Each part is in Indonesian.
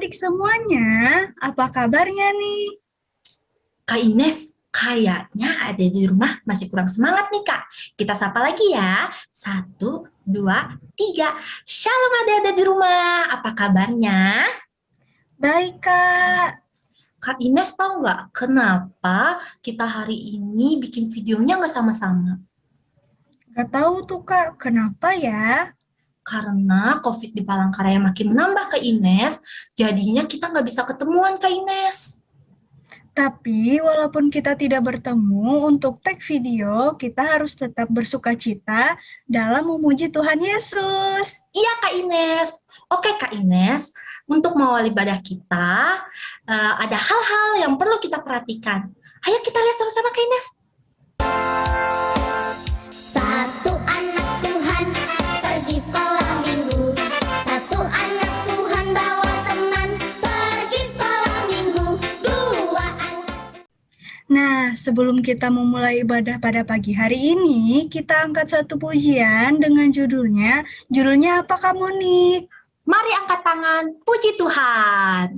adik-adik semuanya, apa kabarnya nih? Kak Ines, kayaknya ada di rumah masih kurang semangat nih Kak. Kita sapa lagi ya. Satu, dua, tiga. Shalom ada di rumah. Apa kabarnya? Baik, Kak. Kak Ines tahu nggak kenapa kita hari ini bikin videonya nggak sama-sama? Gak tahu tuh, Kak, kenapa ya? Karena COVID di Palangkaraya makin menambah Kak Ines, jadinya kita nggak bisa ketemuan Kak Ines. Tapi walaupun kita tidak bertemu untuk tag video, kita harus tetap bersukacita dalam memuji Tuhan Yesus. Iya Kak Ines. Oke Kak Ines, untuk mengawal ibadah kita, ada hal-hal yang perlu kita perhatikan. Ayo kita lihat sama-sama Kak Ines. Satu anak Tuhan pergi sekolah minggu. Satu anak Tuhan bawa teman pergi sekolah minggu. Dua anak. Nah, sebelum kita memulai ibadah pada pagi hari ini, kita angkat satu pujian dengan judulnya apa Kak Monik? Mari angkat tangan, puji Tuhan.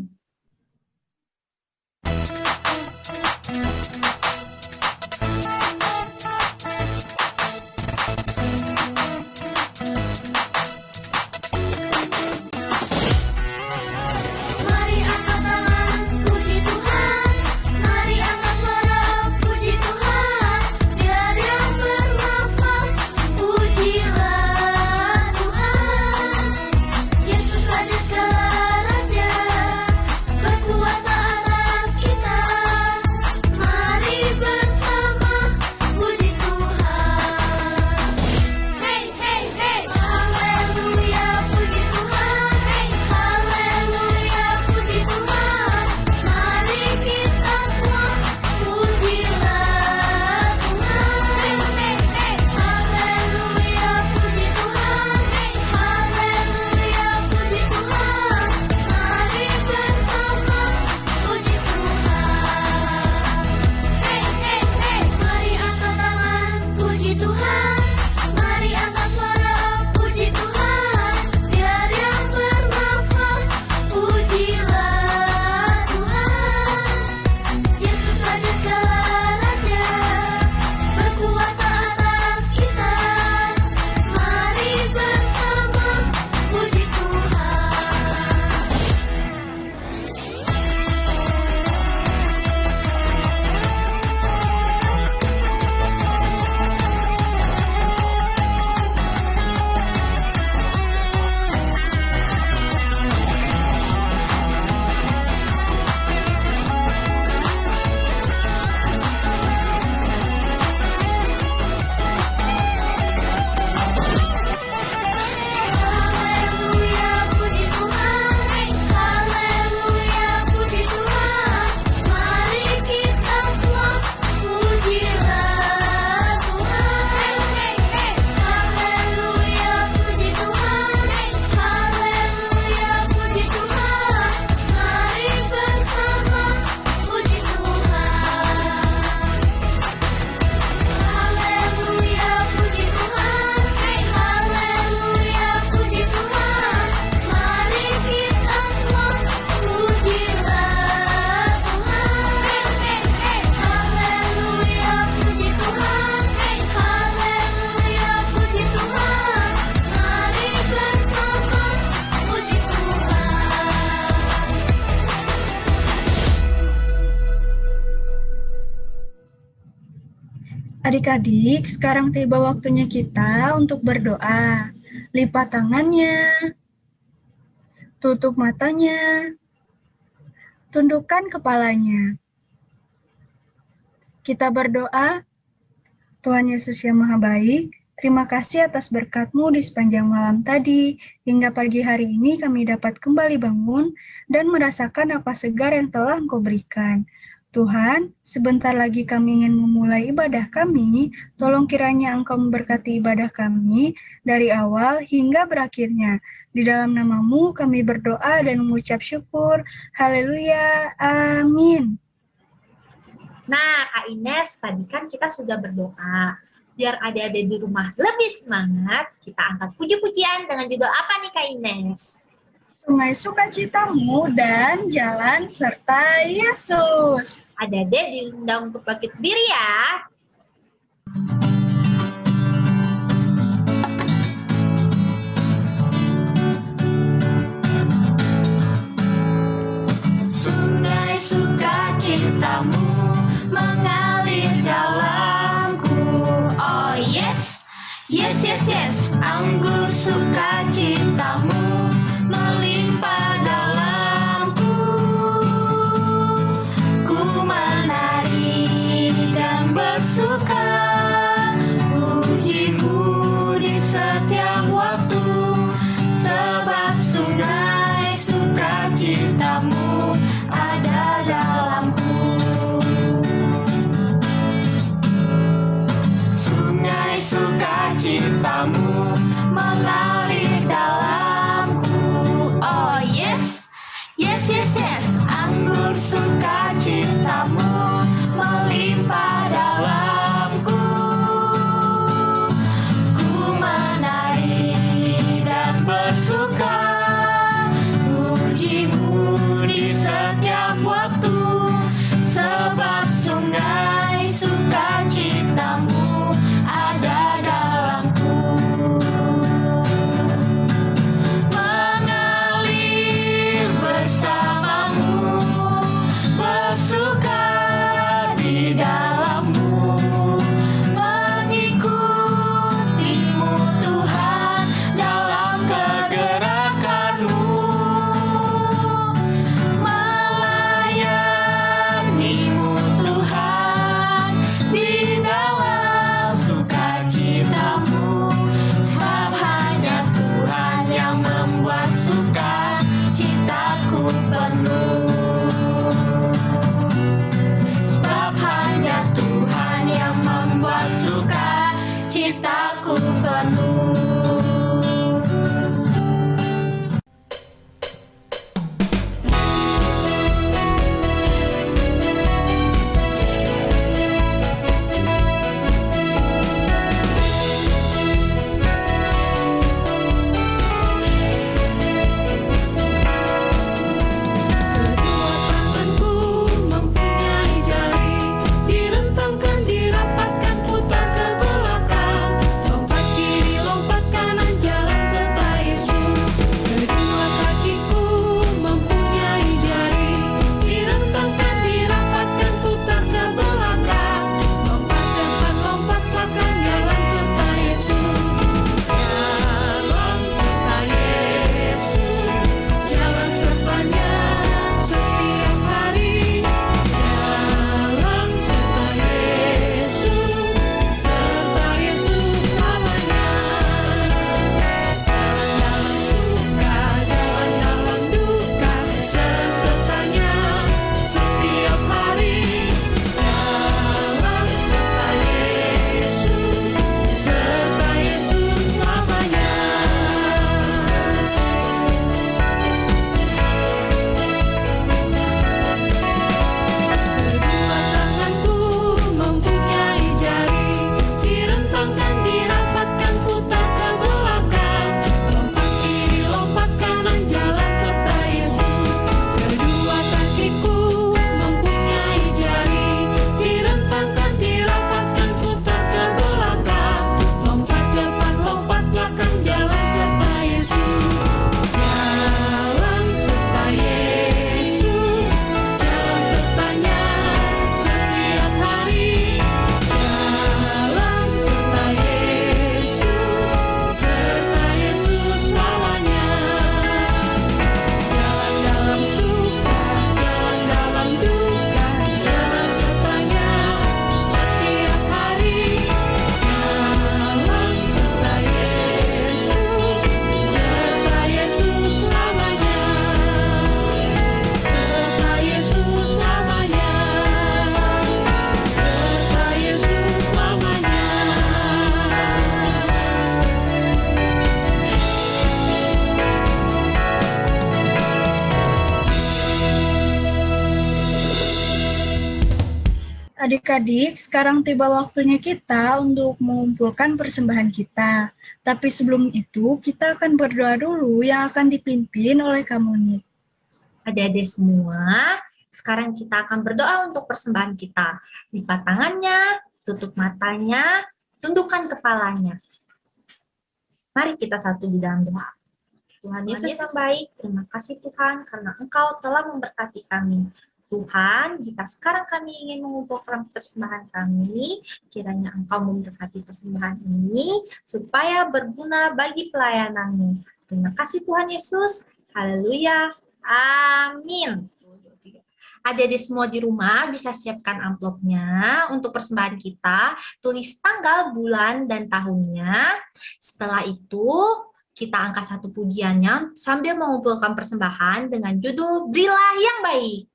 Mari angkat tangan, puji Tuhan. Mari angkat suara, puji Tuhan. Biar yang bernafas, pujilah Tuhan. Yesus ada segala raja, berkuasa atas kita. Mari bersama puji Tuhan. Hey, hey, hey. Haleluya, puji Tuhan. Hey, haleluya, puji Tuhan. Mari kita semua pujilah Tuhan. Hey, hey, hey. Haleluya, puji Tuhan. Hey, haleluya, puji Tuhan. Mari bersama puji Tuhan. Hey, hey, hey. Mari angkat tangan, puji Tuhan. Mari angkat suara, puji Tuhan. Biar yang bernafas, pujilah Tuhan. Yesus ada segala raja, berkuasa atas kita. Mari bersama puji Tuhan. Haleluya, puji Tuhan. Haleluya, puji Tuhan. Mari kita semua pujilah Tuhan. Haleluya, puji Tuhan. Haleluya, puji Tuhan. Mari bersama puji Tuhan. Haleluya, puji Tuhan. Haleluya, puji Tuhan. Mari kita semua pujilah Tuhan. Haleluya, puji Tuhan. Haleluya, puji Tuhan. Mari bersama puji Tuhan. Adik-adik, sekarang tiba waktunya kita untuk berdoa. Lipat tangannya, tutup matanya, tundukkan kepalanya. Kita berdoa, Tuhan Yesus yang Maha Baik, terima kasih atas berkat-Mu di sepanjang malam tadi. Hingga pagi hari ini kami dapat kembali bangun dan merasakan apa segar yang telah Engkau berikan. Tuhan, sebentar lagi kami ingin memulai ibadah kami, tolong kiranya Engkau memberkati ibadah kami dari awal hingga berakhirnya. Di dalam nama-Mu kami berdoa dan mengucap syukur. Haleluya. Amin. Nah, Kak Ines, tadi kan kita sudah berdoa. Biar adik-adik di rumah lebih semangat, kita angkat puji-pujian dengan judul apa nih Kak Ines? sungai sukacitamu dan jalan serta Yesus. Adik-adik diundang untuk bangkit diri ya. Sungai sukacitamu mengalir dalamku. Oh yes, yes, yes, yes. Anggur sukacitamu melimpah dalamku. Ku menari dan bersuka, pujimu di setiap waktu, sebab sungai sukacitamu ada dalamku. Sungai sukacitamu mengalir dalamku. Oh yes, yes, yes, yes. Anggur sukacitamu melimpah dalamku. Ku menari dan bersuka, pujimu di setiap waktu, sebab sungai sukacitamu ada dalamku. Mengalir bersamamu, bersuka di dalammu, mengikutimu Tuhan dalam kegerakanmu, melayanimu Tuhan di dalam sukacitamu, sebab hanya Tuhan yang membuat sukacitaku penuh. Sebab hanya Tuhan yang membuat sukacitaku penuh. Kedua tanganku mempunyai jari, direntangkan, dirapatkan, putar ke belakang. Adik-adik, sekarang tiba waktunya kita untuk mengumpulkan persembahan kita. Tapi sebelum itu, kita akan berdoa dulu yang akan dipimpin oleh Kamunik. Adik-adik semua, sekarang kita akan berdoa untuk persembahan kita. Lipat tangannya, tutup matanya, tundukkan kepalanya. Mari kita satu di dalam doa. Tuhan Yesus yang baik, terima kasih Tuhan karena Engkau telah memberkati kami. Tuhan, jika sekarang kami ingin mengumpulkan persembahan kami, kiranya Engkau memberkati persembahan ini supaya berguna bagi pelayanan-Mu. Terima kasih Tuhan Yesus. Haleluya. Amin. Adik-adik semua di rumah bisa siapkan amplopnya untuk persembahan kita, tulis tanggal, bulan, dan tahunnya. Setelah itu, kita angkat satu pujiannya sambil mengumpulkan persembahan dengan judul Berilah yang Baik.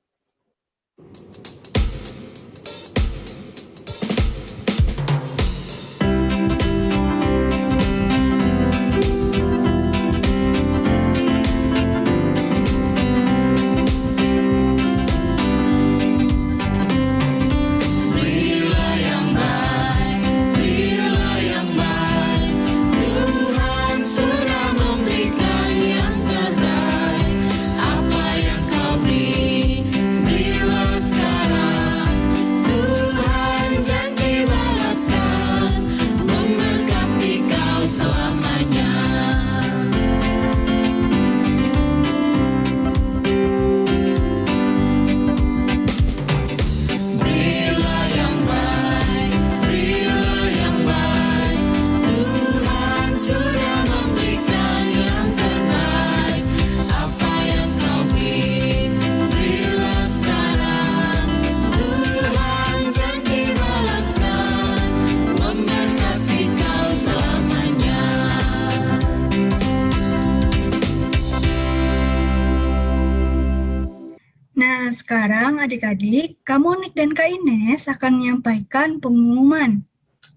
Nah, sekarang adik-adik, Kamunik dan Kak Ines akan menyampaikan pengumuman.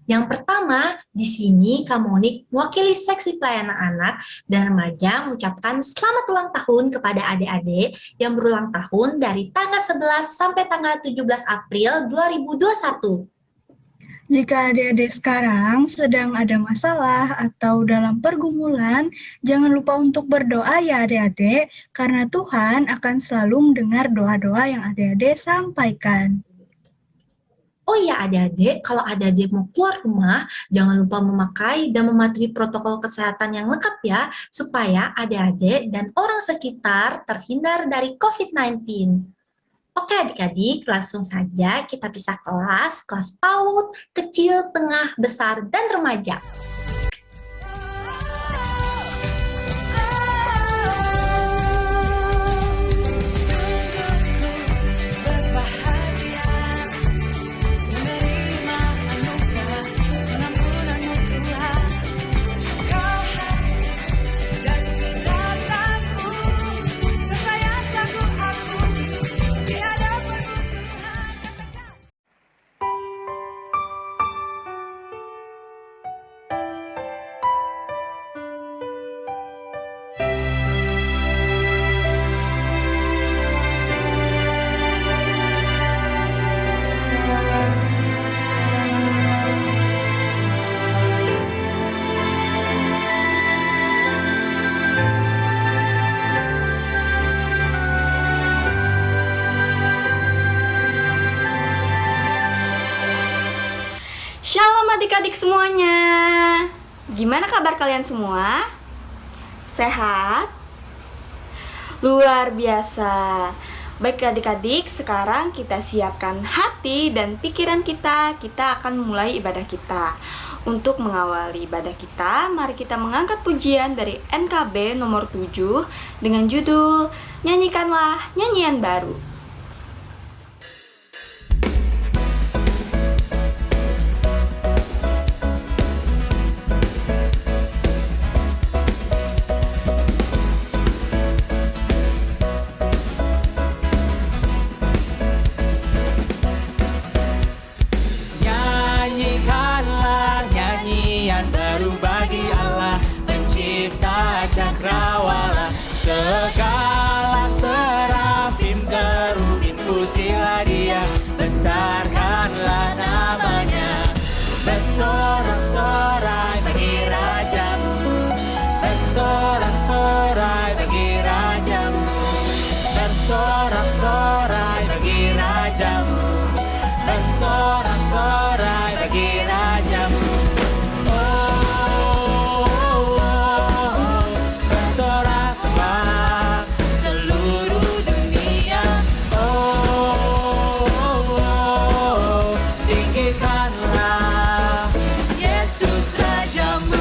Yang pertama, di sini Kamunik mewakili seksi pelayanan anak dan remaja mengucapkan selamat ulang tahun kepada adik-adik yang berulang tahun dari tanggal 11 sampai tanggal 17 April 2021. Jika adik-adik sekarang sedang ada masalah atau dalam pergumulan, jangan lupa untuk berdoa ya adik-adik, karena Tuhan akan selalu mendengar doa-doa yang adik-adik sampaikan. Oh ya adik-adik, kalau adik-adik mau keluar rumah, jangan lupa memakai dan mematuhi protokol kesehatan yang lengkap ya, supaya adik-adik dan orang sekitar terhindar dari COVID-19. Oke adik-adik, langsung saja kita pisah kelas PAUD, kecil, tengah, besar, dan remaja. Shalom adik-adik semuanya. Gimana kabar kalian semua? Sehat? Luar biasa. Baik adik-adik, sekarang kita siapkan hati dan pikiran kita. Kita akan memulai ibadah kita. Untuk mengawali ibadah kita, mari kita mengangkat pujian dari NKB nomor 7 dengan judul Nyanyikanlah Nyanyian Baru. Nyanyikanlah nyanyian baru bagi Allah pencipta cakrawala. Segala serafim kerubim pujilah Dia, besarkanlah Bersorak-sorai bagi rajamu, bersorak-sorai bagi rajamu, bersorak-sorai bagi rajamu, bersorak-sorai bagi rajamu. Bersoraklah seluruh dunia. Tinggikanlah Yesus Rajamu.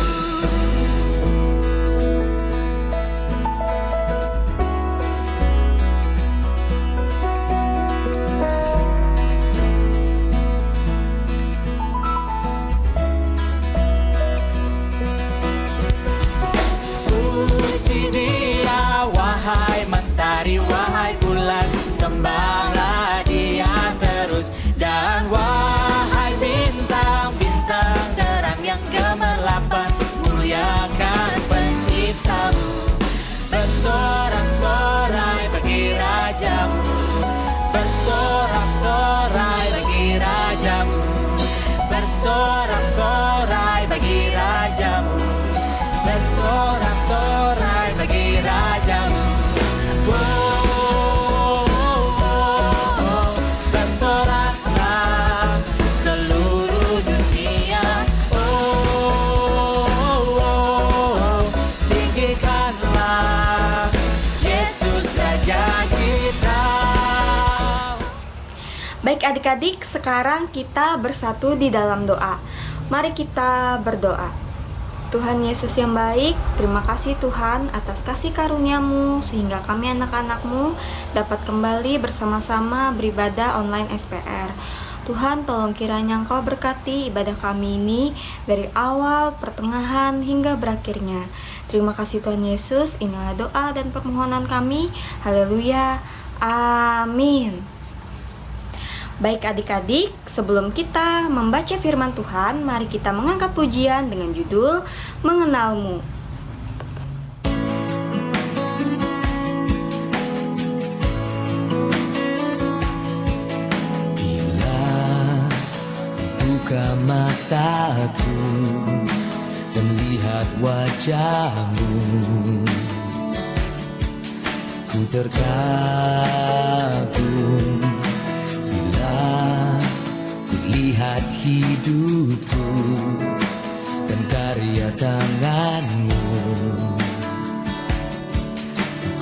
Puji Dia, wahai mentari, wahai bulan, sembahlah Dia terus. Dan wahai bintang-bintang terang yang gemerlapan, muliakan Penciptamu. Bersorak-sorai bagi rajamu, bersorak-sorai bagi rajamu, bersorak-sorai bagi rajamu, bersorak-sorai bagi rajamu. Bersoraklah seluruh dunia. Tinggikanlah Yesus Raja kita. Baik adik-adik, sekarang kita bersatu di dalam doa. Mari kita berdoa. Tuhan Yesus yang baik, terima kasih Tuhan atas kasih karunia-Mu sehingga kami anak-anak-Mu dapat kembali bersama-sama beribadah online SPR. Tuhan, tolong kiranya Engkau berkati ibadah kami ini dari awal, pertengahan, hingga berakhirnya. Terima kasih Tuhan Yesus, inilah doa dan permohonan kami. Haleluya, amin. Baik adik-adik, sebelum kita membaca firman Tuhan, mari kita mengangkat pujian dengan judul Mengenalmu. Bila buka mataku dan lihat wajah-Mu, ku terkagum. Lihat hidupku dan karya tangan-Mu,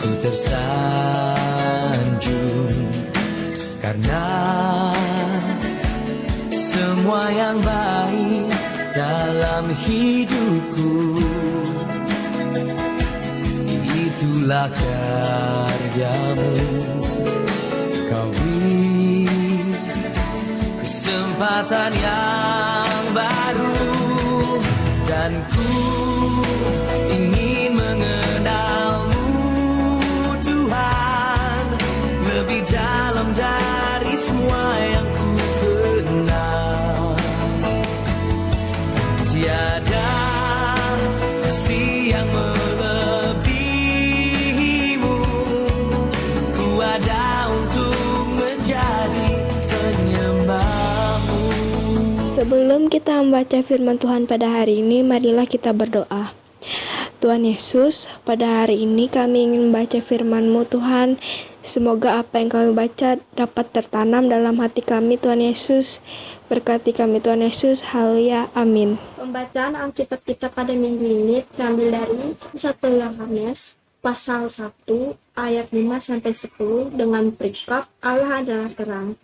ku tersanjung karena semua yang baik dalam hidupku itulah karya-Mu. Kau kesempatan yang baru dan ku ingin mengenal-Mu Tuhan lebih dalam dari semua yang ku kenal. Tiada kasih yang melebihi-Mu, ku ada untuk menjadi penyembah-Mu. Sebelum kita membaca firman Tuhan pada hari ini, marilah kita berdoa. Tuhan Yesus, pada hari ini kami ingin membaca firman-Mu Tuhan. Semoga apa yang kami baca dapat tertanam dalam hati kami Tuhan Yesus. Berkati kami Tuhan Yesus, haleluya, amin. Pembacaan Alkitab kita pada minggu ini terambil dari 1 Yohanes pasal 1 ayat 5-10 dengan perikop Allah adalah terang.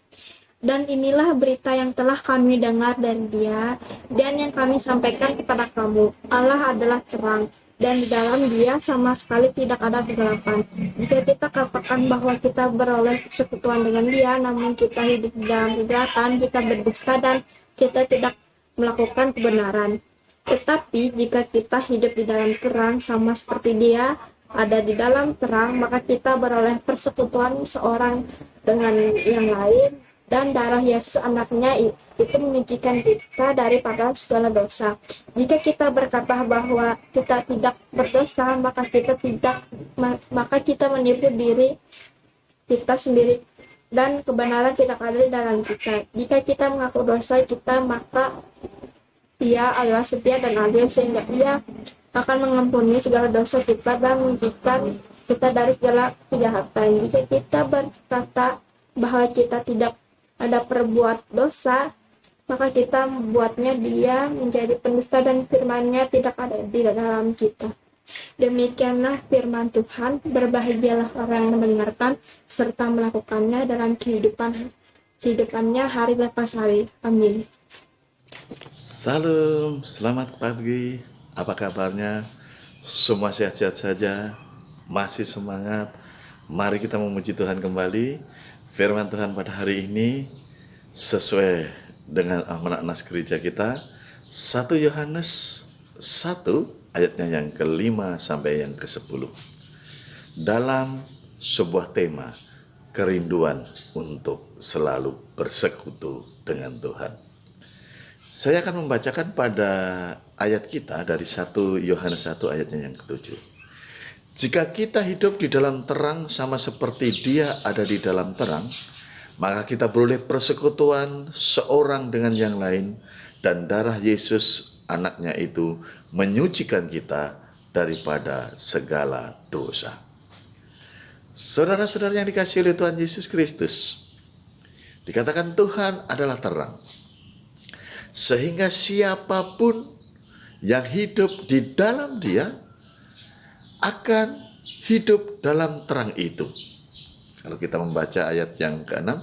Dan inilah berita yang telah kami dengar dari Dia dan yang kami sampaikan kepada kamu. Allah adalah terang, dan di dalam Dia sama sekali tidak ada kegelapan. Jika kita katakan bahwa kita beroleh persekutuan dengan Dia, namun kita hidup di dalam kejahatan, kita berdusta dan kita tidak melakukan kebenaran. Tetapi jika kita hidup di dalam terang sama seperti Dia ada di dalam terang, maka kita beroleh persekutuan seorang dengan yang lain, dan darah Yesus anaknya itu menyucikan kita daripada segala dosa. Jika kita berkata bahwa kita tidak berdosa, maka kita menipu diri kita sendiri dan kebenaran tidak ada di dalam kita. Jika kita mengaku dosa kita, maka Ia adalah setia dan adil sehingga Ia akan mengampuni segala dosa kita dan mensucikan kita dari segala kejahatan. Jika kita berkata bahwa kita tidak ada perbuat dosa, maka kita membuatnya dia menjadi pendusta dan firman-Nya tidak ada di dalam kita. Demikianlah firman Tuhan. Berbahagialah orang yang mendengarkan serta melakukannya dalam kehidupannya hari lepas hari. Amin. Salam, selamat pagi. Apa kabarnya? Semua sehat-sehat saja? Masih semangat? Mari kita memuji Tuhan kembali. Firman Tuhan pada hari ini sesuai dengan amanat nas gereja kita, 1 Yohanes 1 ayatnya yang ke-5 sampai yang ke-10. Dalam sebuah tema, kerinduan untuk selalu bersekutu dengan Tuhan. Saya akan membacakan pada ayat kita dari 1 Yohanes 1 ayatnya yang ke-7. Jika kita hidup di dalam terang sama seperti Dia ada di dalam terang, maka kita beroleh persekutuan seorang dengan yang lain, dan darah Yesus anaknya itu menyucikan kita daripada segala dosa. Saudara-saudara yang dikasihi oleh Tuhan Yesus Kristus, dikatakan Tuhan adalah terang. Sehingga siapapun yang hidup di dalam Dia akan hidup dalam terang itu. Kalau kita membaca ayat yang ke-6,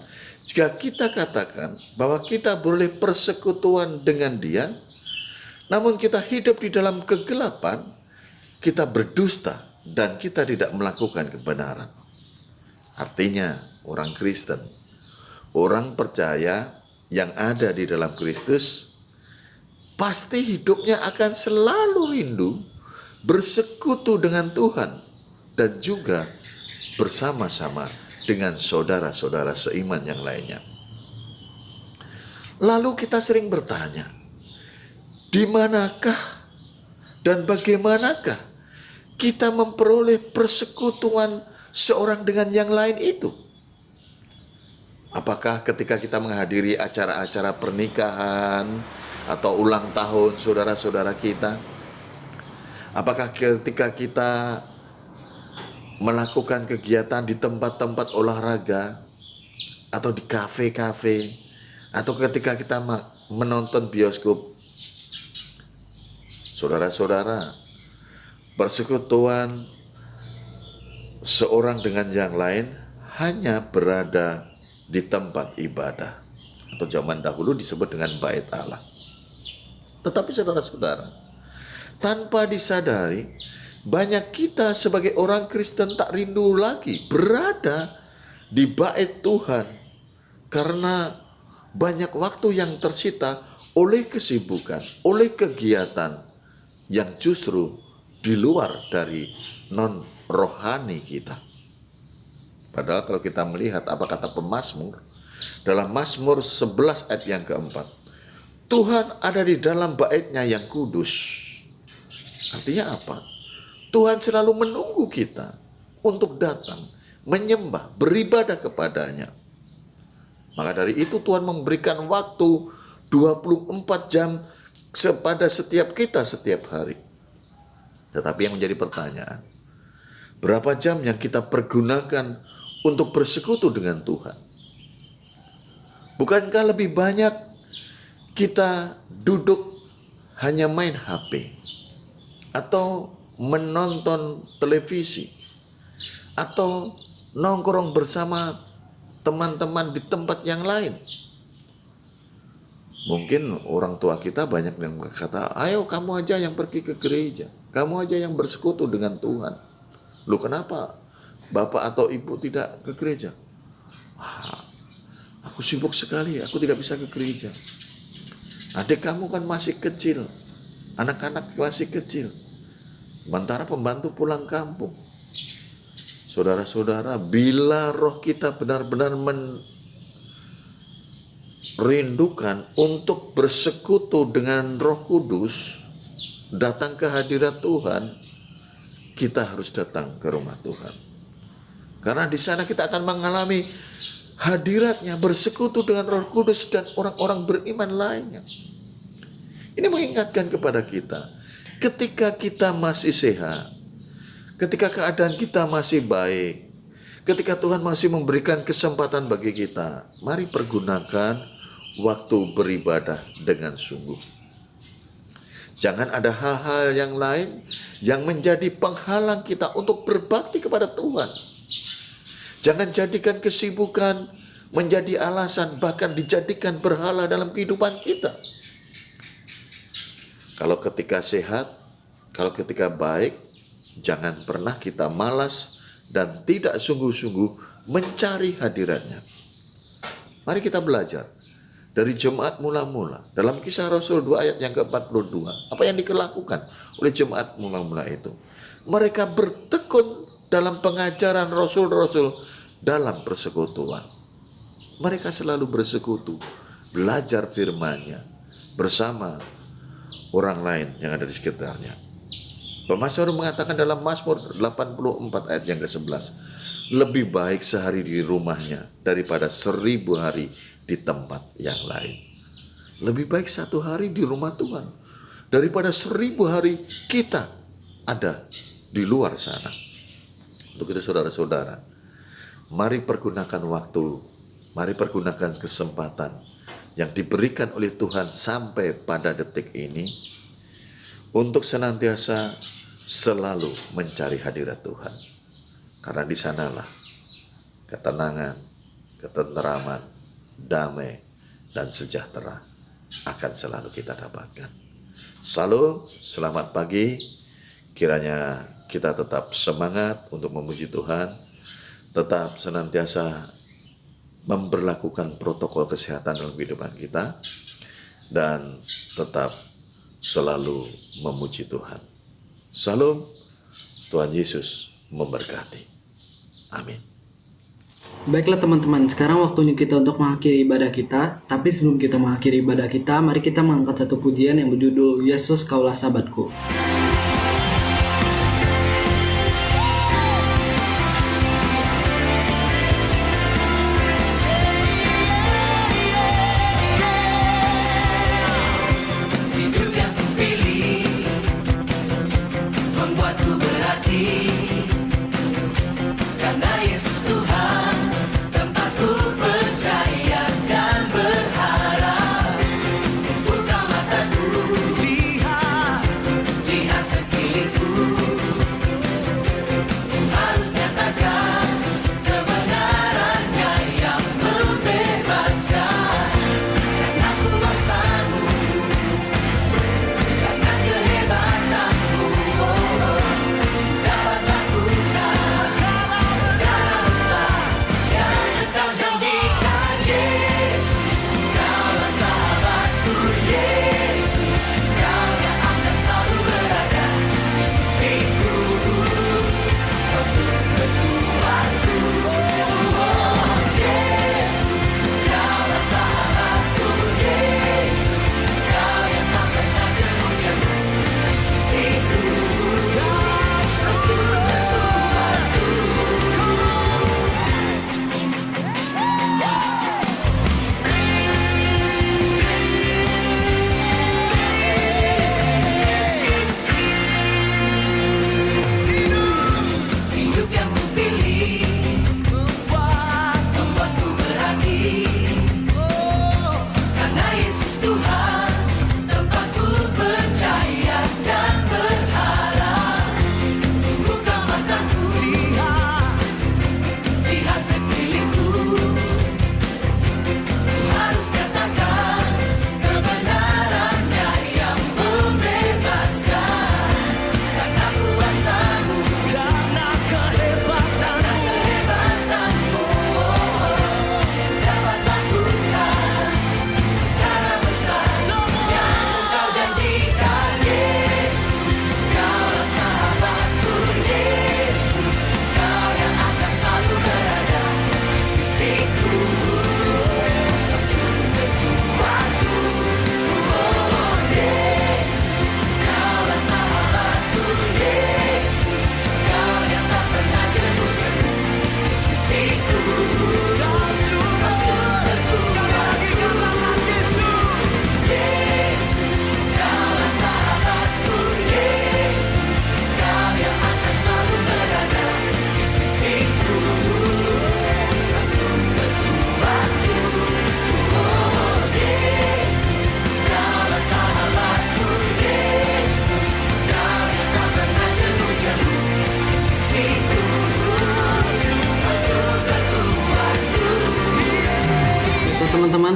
jika kita katakan bahwa kita beroleh persekutuan dengan Dia, namun kita hidup di dalam kegelapan, kita berdusta dan kita tidak melakukan kebenaran. Artinya orang Kristen, orang percaya yang ada di dalam Kristus, pasti hidupnya akan selalu rindu bersekutu dengan Tuhan dan juga bersama-sama dengan saudara-saudara seiman yang lainnya. Lalu kita sering bertanya, di manakah dan bagaimanakah kita memperoleh persekutuan seorang dengan yang lain itu? Apakah ketika kita menghadiri acara-acara pernikahan atau ulang tahun saudara-saudara kita? Apakah ketika kita melakukan kegiatan di tempat-tempat olahraga atau di kafe-kafe, atau ketika kita menonton bioskop? Saudara-saudara, persekutuan seorang dengan yang lain hanya berada di tempat ibadah, atau zaman dahulu disebut dengan bait Allah. Tetapi saudara-saudara, tanpa disadari, banyak kita sebagai orang Kristen tak rindu lagi berada di bait Tuhan karena banyak waktu yang tersita oleh kesibukan, oleh kegiatan yang justru di luar dari non rohani kita. Padahal kalau kita melihat apa kata pemazmur dalam Mazmur 11 ayat yang keempat, Tuhan ada di dalam bait-Nya yang kudus. Artinya apa? Tuhan selalu menunggu kita untuk datang, menyembah, beribadah kepada-Nya. Maka dari itu Tuhan memberikan waktu 24 jam kepada setiap kita setiap hari. Tetapi yang menjadi pertanyaan, berapa jam yang kita pergunakan untuk bersekutu dengan Tuhan? Bukankah lebih banyak kita duduk hanya main HP, atau menonton televisi, atau nongkrong bersama teman-teman di tempat yang lain? Mungkin orang tua kita banyak yang berkata, ayo kamu aja yang pergi ke gereja, kamu aja yang bersekutu dengan Tuhan. Lu kenapa bapak atau ibu tidak ke gereja? Wah, aku sibuk sekali, aku tidak bisa ke gereja. Adik kamu kan masih kecil, anak-anak masih kecil, sementara pembantu pulang kampung. Saudara-saudara, bila roh kita benar-benar merindukan untuk bersekutu dengan Roh Kudus, datang ke hadirat Tuhan, kita harus datang ke rumah Tuhan. Karena di sana kita akan mengalami hadirat-Nya, bersekutu dengan Roh Kudus dan orang-orang beriman lainnya. Ini mengingatkan kepada kita, ketika kita masih sehat, ketika keadaan kita masih baik, ketika Tuhan masih memberikan kesempatan bagi kita, mari pergunakan waktu beribadah dengan sungguh. Jangan ada hal-hal yang lain yang menjadi penghalang kita untuk berbakti kepada Tuhan. Jangan jadikan kesibukan menjadi alasan, bahkan dijadikan berhala dalam kehidupan kita. Kalau ketika sehat, kalau ketika baik, jangan pernah kita malas dan tidak sungguh-sungguh mencari hadiratnya. Mari kita belajar dari jemaat mula-mula. Dalam Kisah Rasul 2 ayat yang ke-42. Apa yang dilakukan oleh jemaat mula-mula itu? Mereka bertekun dalam pengajaran Rasul-Rasul dalam persekutuan. Mereka selalu bersekutu, belajar firman-Nya bersama orang lain yang ada di sekitarnya. Pemasmur mengatakan dalam Mazmur 84 ayat yang ke-11, lebih baik sehari di rumahnya daripada 1000 hari di tempat yang lain. Lebih baik 1 hari di rumah Tuhan daripada 1000 hari kita ada di luar sana. Untuk itu saudara-saudara, mari pergunakan waktu, mari pergunakan kesempatan yang diberikan oleh Tuhan sampai pada detik ini untuk senantiasa selalu mencari hadirat Tuhan. Karena di sanalah ketenangan, ketenteraman, damai, dan sejahtera akan selalu kita dapatkan. Salam, selamat pagi. Kiranya kita tetap semangat untuk memuji Tuhan, tetap senantiasa memberlakukan protokol kesehatan dalam kehidupan kita, dan tetap selalu memuji Tuhan. Salam, Tuhan Yesus memberkati. Amin. Baiklah teman-teman, sekarang waktunya kita untuk mengakhiri ibadah kita. Tapi sebelum kita mengakhiri ibadah kita, mari kita mengangkat satu pujian yang berjudul Yesus Kaulah Sahabatku. Hidup yang kupilih membuatku berarti, karena Yesus Tuhan tempatku percaya dan berharap. Buka mataku, lihat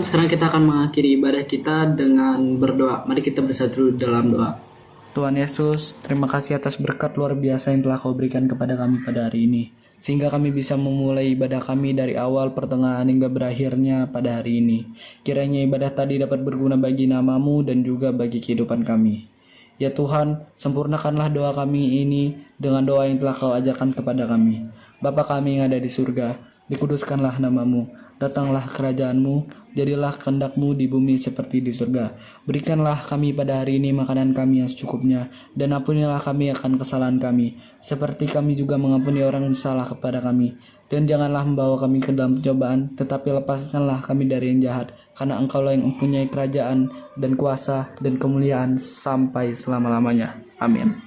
teman-teman, sekarang kita akan mengakhiri ibadah kita dengan berdoa. Mari kita bersatu dalam doa. Tuhan Yesus, terima kasih atas berkat luar biasa yang telah Kau berikan kepada kami pada hari ini, sehingga kami bisa memulai ibadah kami dari awal, pertengahan, hingga berakhirnya pada hari ini. Kiranya ibadah tadi dapat berguna bagi nama-Mu dan juga bagi kehidupan kami. Ya Tuhan, sempurnakanlah doa kami ini dengan doa yang telah Kau ajarkan kepada kami. Bapa kami yang ada di surga, dikuduskanlah nama-Mu, datanglah kerajaan-Mu, jadilah kehendak-Mu di bumi seperti di surga. Berikanlah kami pada hari ini makanan kami yang secukupnya, dan ampunilah kami akan kesalahan kami, seperti kami juga mengampuni orang yang bersalah kepada kami. Dan janganlah membawa kami ke dalam pencobaan, tetapi lepaskanlah kami dari yang jahat, karena Engkaulah yang mempunyai kerajaan dan kuasa dan kemuliaan sampai selama-lamanya. Amin.